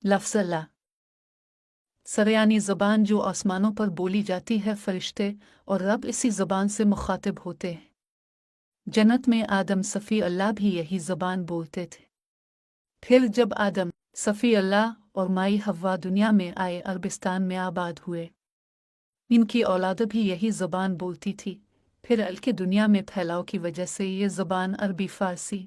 लफ्ज़ अल्लाह सरयानी ज़बान जो आसमानों पर बोली जाती है, फरिश्ते और रब इसी ज़बान से मुखातिब होते हैं। जन्नत में आदम सफ़ी अल्लाह भी यही ज़बान बोलते थे। फिर जब आदम सफ़ी अल्लाह और माई हव्वा दुनिया में आए, अरबिस्तान में आबाद हुए, इनकी औलाद भी यही ज़बान बोलती थी। फिर के दुनिया में फैलाव की वजह से ये ज़बान अरबी, फ़ारसी,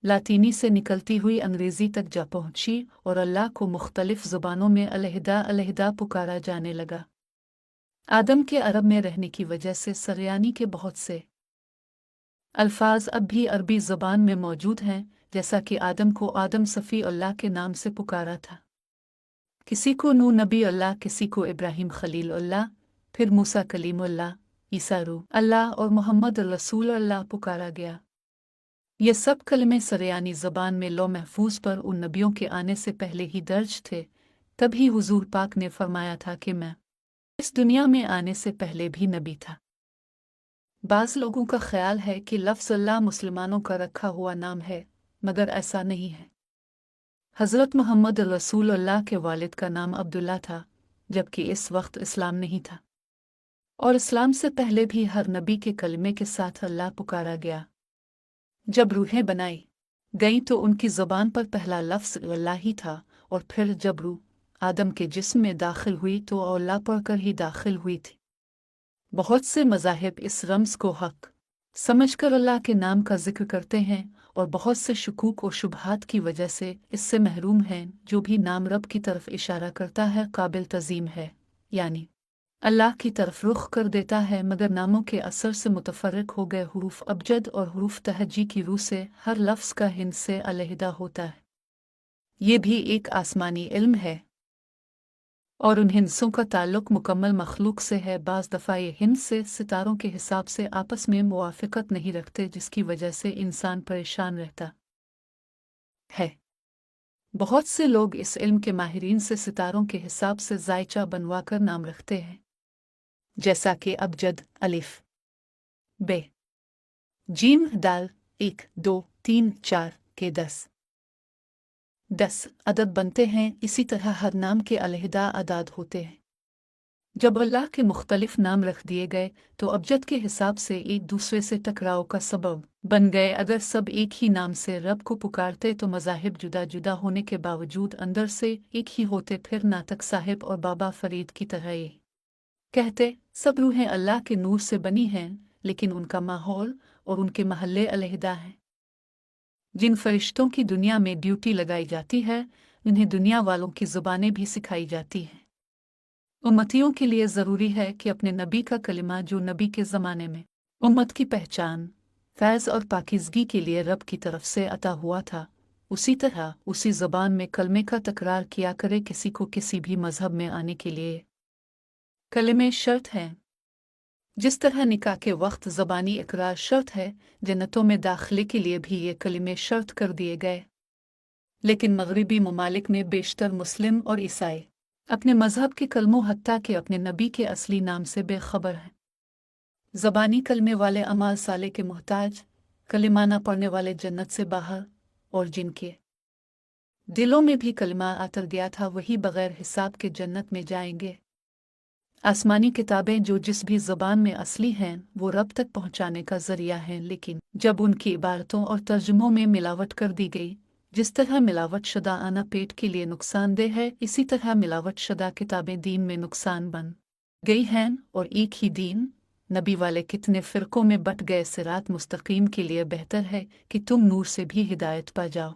लातीनी से निकलती हुई अंग्रेज़ी तक जा पहुँची और अल्लाह को मुख्तलिफ़ ज़ुबानों में अलहदा अलहदा पुकारा जाने लगा। आदम के अरब में रहने की वजह से सरयानी के बहुत से अल्फाज अब भी अरबी ज़बान में मौजूद हैं, जैसा कि आदम को आदम सफ़ी अल्लाह के नाम से पुकारा था। किसी को नूह नबी अल्लाह, किसी को इब्राहिम खलील अल्लाह, फिर मूसा कलीम अल्लाह, ईसा रूह अल्लाह और मोहम्मद रसूल अल्लाह पुकारा गया। ये सब कलमे सरयानी ज़बान में लौ महफूज पर उन नबियों के आने से पहले ही दर्ज थे। तभी हुजूर पाक ने फरमाया था कि मैं इस दुनिया में आने से पहले भी नबी था। बाज़ लोगों का ख्याल है कि लफ्ज़ अल्लाह मुसलमानों का रखा हुआ नाम है, मगर ऐसा नहीं है। हज़रत मोहम्मद रसूल अल्लाह के वालिद का नाम अब्दुल्ला था, जबकि इस वक्त इस्लाम नहीं था, और इस्लाम से पहले भी हर नबी के कलमे के साथ अल्लाह पुकारा गया। जब रूहें बनाई गईं तो उनकी ज़बान पर पहला लफ्ज़ अल्लाह ही था, और फिर जब रूह आदम के जिस्म में दाखिल हुई तो अल्लाह पढ़कर ही दाखिल हुई थी। बहुत से मज़ाहिब इस रम्ज़ को हक़ समझकर अल्लाह के नाम का जिक्र करते हैं, और बहुत से शुकूक और शुबहात की वजह से इससे महरूम हैं। जो भी नाम रब की तरफ इशारा करता है काबिल तज़ीम है, यानी अल्लाह की तरफ रुख कर देता है, मगर नामों के असर से मुतफर्रिक हो गए हुरूफ अबजद और हुरूफ तहजी की रूह से हर लफ्ज़ का हिंद से अलहदा होता है। ये भी एक आसमानी इल्म है, और उन हिंसों का ताल्लुक मुकम्मल मखलूक से है। बाज़ दफ़ा ये हिंद से सितारों के हिसाब से आपस में मुवाफ़िक़त नहीं रखते, जिसकी वजह से इंसान परेशान रहता है। बहुत से लोग इस इल्म के माहिरीन से सितारों के हिसाब से जायचा बनवा कर नाम रखते हैं, जैसा कि अबजद, अलिफ, बे, जीम, दाल, 1, 2, 3, 4 के 10 अदद बनते हैं। इसी तरह हर नाम के अलहदा अदाद होते हैं। जब अल्लाह के मुख्तलिफ नाम रख दिए गए तो अबजद के हिसाब से एक दूसरे से टकराव का सबब बन गए। अगर सब एक ही नाम से रब को पुकारते तो मज़ाहिब जुदा जुदा होने के बावजूद अंदर से एक ही होते। फिर नातक साहिब और बाबा फरीद की तरह ये कहते, सब रूहें अल्लाह के नूर से बनी हैं, लेकिन उनका माहौल और उनके महल्ले अलहदा हैं। जिन फरिश्तों की दुनिया में ड्यूटी लगाई जाती है, उन्हें दुनिया वालों की ज़ुबानें भी सिखाई जाती हैं। उम्मतियों के लिए ज़रूरी है कि अपने नबी का कलिमा, जो नबी के ज़माने में उम्मत की पहचान, फैज़ और पाकीज़गी के लिए रब की तरफ से अता हुआ था, उसी तरह उसी ज़बान में कलमे का तकरार किया करे। किसी को किसी भी मज़हब में आने के लिए कलिमे शर्त हैं। जिस तरह निकाह के वक्त ज़बानी इकरार शर्त है, जन्नतों में दाखिले के लिए भी ये कलिमे शर्त कर दिए गए। लेकिन मगरिबी ममालिक में बेशतर मुस्लिम और ईसाई अपने मज़हब के कलमों, हत्ता के अपने नबी के असली नाम से बेखबर हैं। ज़बानी कलमे वाले अमाल साले के मोहताज, कलिमाना पढ़ने वाले जन्नत से बाहर, और जिनके दिलों में भी कलिमा आतर गया था वही बग़ैर हिसाब के जन्नत में जाएंगे। आसमानी किताबें जो जिस भी ज़बान में असली हैं वो रब तक पहुँचाने का ज़रिया हैं, लेकिन जब उनकी इबारतों और तर्जुमों में मिलावट कर दी गई, जिस तरह मिलावट शुदा आना पेट के लिए नुकसानदेह है, इसी तरह मिलावट शुदा किताबें दीन में नुकसान बन गई हैं। और एक ही दीन नबी वाले कितने फ़िरक़ों में बट गए। सिरात मुस्तकीम के लिए बेहतर है कि तुम नूर से भी हिदायत पा जाओ।